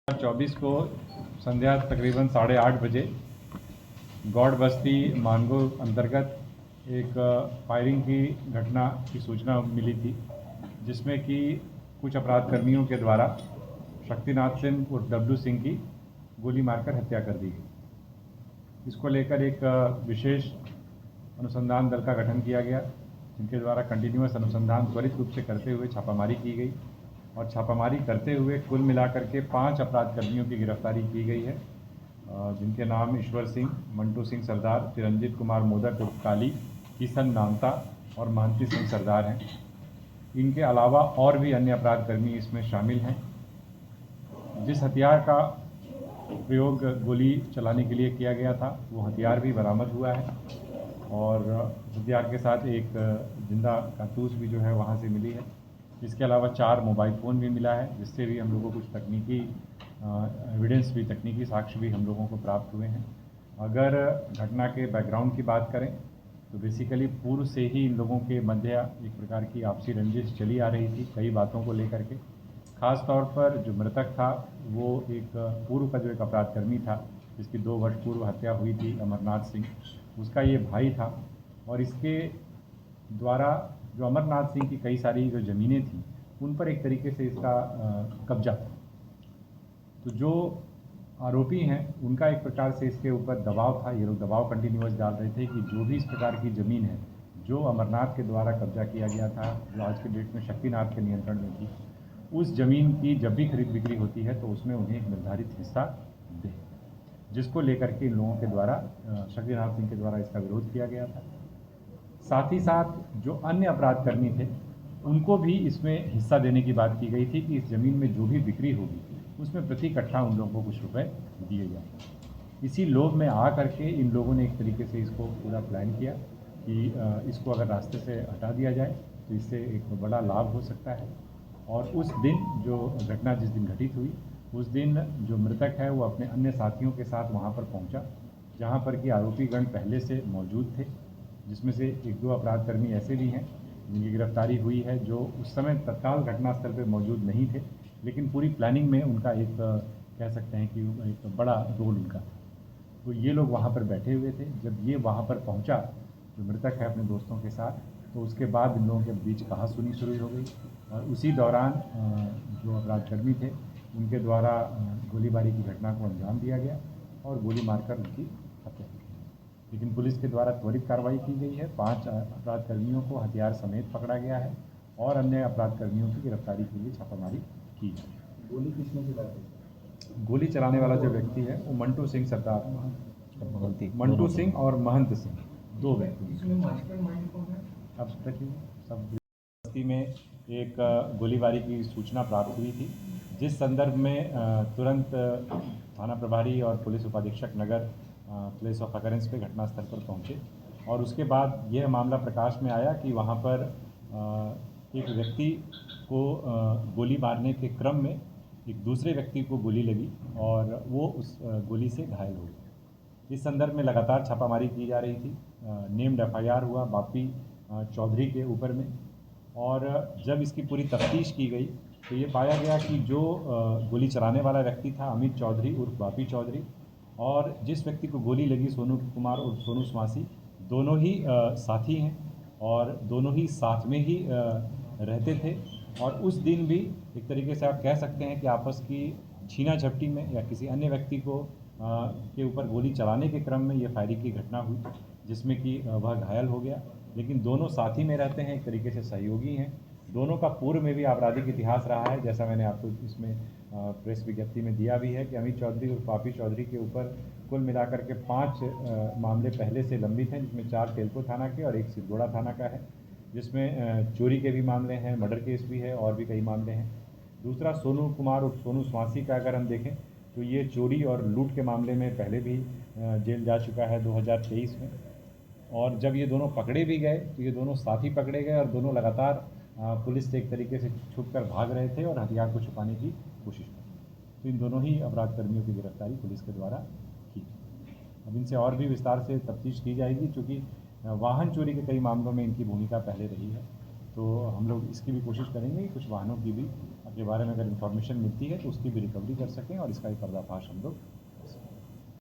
24 को संध्या तकरीबन 8:30 बजे गौड़ बस्ती मानगो अंतर्गत एक फायरिंग की घटना की सूचना मिली थी, जिसमें कि कुछ अपराध कर्मियों के द्वारा शक्तिनाथ सिंह उर्फ डब्लू सिंह की गोली मारकर हत्या कर दी गई। इसको लेकर एक विशेष अनुसंधान दल का गठन किया गया, जिनके द्वारा कंटिन्यूअस अनुसंधान त्वरित रूप से करते हुए छापामारी की गई और छापामारी करते हुए कुल मिलाकर के 5 अपराध कर्मियों की गिरफ्तारी की गई है, जिनके नाम ईश्वर सिंह, मंटू सिंह सरदार, चिरंजीत कुमार मोदक उर्फ काली, किशन नामता और महंती सिंह सरदार हैं। इनके अलावा और भी अन्य अपराध कर्मी इसमें शामिल हैं। जिस हथियार का प्रयोग गोली चलाने के लिए किया गया था, वो हथियार भी बरामद हुआ है और हथियार के साथ एक जिंदा कारतूस भी जो है वहाँ से मिली है। इसके अलावा 4 मोबाइल फ़ोन भी मिला है, जिससे भी हम लोगों को कुछ तकनीकी एविडेंस भी, तकनीकी साक्ष्य भी हम लोगों को प्राप्त हुए हैं। अगर घटना के बैकग्राउंड की बात करें तो बेसिकली पूर्व से ही इन लोगों के मध्य एक प्रकार की आपसी रंजिश चली आ रही थी कई बातों को लेकर के। ख़ास तौर पर जो मृतक था वो एक पूर्व का जो एक अपराधकर्मी था, जिसकी 2 वर्ष पूर्व हत्या हुई थी, अमरनाथ सिंह, उसका ये भाई था और इसके द्वारा जो अमरनाथ सिंह की कई सारी जो ज़मीनें थीं उन पर एक तरीके से इसका कब्जा था। तो जो आरोपी हैं उनका एक प्रकार से इसके ऊपर दबाव था, ये लोग दबाव कंटिन्यूअस डाल रहे थे कि जो भी इस प्रकार की ज़मीन है जो अमरनाथ के द्वारा कब्जा किया गया था, जो आज के डेट में शक्तिनाथ के नियंत्रण में थी, उस ज़मीन की जब भी खरीद बिक्री होती है तो उसमें उन्हें एक निर्धारित हिस्सा दे, जिसको लेकर के इन लोगों के द्वारा शक्तिनाथ सिंह के द्वारा इसका विरोध किया गया था। साथ ही साथ जो अन्य अपराध कर्मी थे उनको भी इसमें हिस्सा देने की बात की गई थी कि इस ज़मीन में जो भी बिक्री होगी उसमें प्रति कट्ठा उन लोगों को कुछ रुपए दिए जाएंगे। इसी लोभ में आ करके इन लोगों ने एक तरीके से इसको पूरा प्लान किया कि इसको अगर रास्ते से हटा दिया जाए तो इससे एक बड़ा लाभ हो सकता है। और उस दिन जो घटना जिस दिन घटित हुई, उस दिन जो मृतक है वो अपने अन्य साथियों के साथ वहाँ पर पहुँचा, जहाँ पर कि आरोपीगण पहले से मौजूद थे, जिसमें से 1-2 अपराध कर्मी ऐसे भी हैं जिनकी गिरफ्तारी हुई है, जो उस समय तत्काल घटनास्थल पर मौजूद नहीं थे, लेकिन पूरी प्लानिंग में उनका एक कह सकते हैं कि एक बड़ा रोल उनका था। तो ये लोग वहाँ पर बैठे हुए थे। जब ये वहाँ पर पहुँचा जो मृतक है अपने दोस्तों के साथ, तो उसके बाद इन लोगों के बीच कहासुनी शुरू हो गई और उसी दौरान जो अपराधकर्मी थे उनके द्वारा गोलीबारी की घटना को अंजाम दिया गया और गोली मारकर उनकी हत्या की गई। लेकिन पुलिस के द्वारा त्वरित कार्रवाई की गई है। 5 अपराधकर्मियों को हथियार समेत पकड़ा गया है और अन्य अपराधकर्मियों की गिरफ्तारी के लिए छापामारी की है। गोली किसने चलाई? गोली चलाने वाला जो व्यक्ति है वो मंटू सिंह सरदार, मंटू सिंह और महंत सिंह, 2 व्यक्ति। इसमें मास्टरमाइंड कौन है? अब देखिए, सब बस्ती में एक गोलीबारी की सूचना प्राप्त हुई थी, जिस संदर्भ में तुरंत थाना प्रभारी और पुलिस उपाधीक्षक नगर प्लेस ऑफ अकरेंस पे घटनास्थल पर पहुंचे और उसके बाद यह मामला प्रकाश में आया कि वहां पर एक व्यक्ति को गोली मारने के क्रम में एक दूसरे व्यक्ति को गोली लगी और वो उस गोली से घायल हो गया। इस संदर्भ में लगातार छापामारी की जा रही थी। नेम्ड एफआईआर हुआ बापी चौधरी के ऊपर में और जब इसकी पूरी तफ्तीश की गई तो ये पाया गया कि जो गोली चलाने वाला व्यक्ति था अमित चौधरी उर्फ बापी चौधरी, और जिस व्यक्ति को गोली लगी सोनू कुमार उर्फ सोनू स्वासी, दोनों ही साथी हैं और दोनों ही साथ में ही रहते थे। और उस दिन भी एक तरीके से आप कह सकते हैं कि आपस की छीना झपटी में या किसी अन्य व्यक्ति को के ऊपर गोली चलाने के क्रम में ये फायरिंग की घटना हुई, जिसमें कि वह घायल हो गया। लेकिन दोनों साथी में रहते हैं, एक तरीके से सहयोगी हैं। दोनों का पूर्व में भी आपराधिक इतिहास रहा है, जैसा मैंने आपको इसमें प्रेस विज्ञप्ति में दिया भी है कि अमित चौधरी और पापी चौधरी के ऊपर कुल मिलाकर के 5 मामले पहले से लंबित हैं, जिसमें 4 तेलको थाना के और 1 सिरगोड़ा थाना का है, जिसमें चोरी के भी मामले हैं, मर्डर केस भी है और भी कई मामले हैं। दूसरा सोनू कुमार और सोनू स्वासी का अगर हम देखें तो ये चोरी और लूट के मामले में पहले भी जेल जा चुका है 2023 में। और जब ये दोनों पकड़े भी गए तो ये दोनों साथी पकड़े गए और दोनों लगातार पुलिस से एक तरीके से छुपकर भाग रहे थे और हथियार को छुपाने की कोशिश की। तो इन दोनों ही अपराध कर्मियों की गिरफ्तारी पुलिस के द्वारा की। अब इनसे और भी विस्तार से तफ्तीश की जाएगी, क्योंकि वाहन चोरी के कई मामलों में इनकी भूमिका पहले रही है। तो हम लोग इसकी भी कोशिश करेंगे कि कुछ वाहनों की भी के बारे में अगर इन्फॉर्मेशन मिलती है तो उसकी भी रिकवरी कर सकें और इसका भी पर्दाफाश हम लोग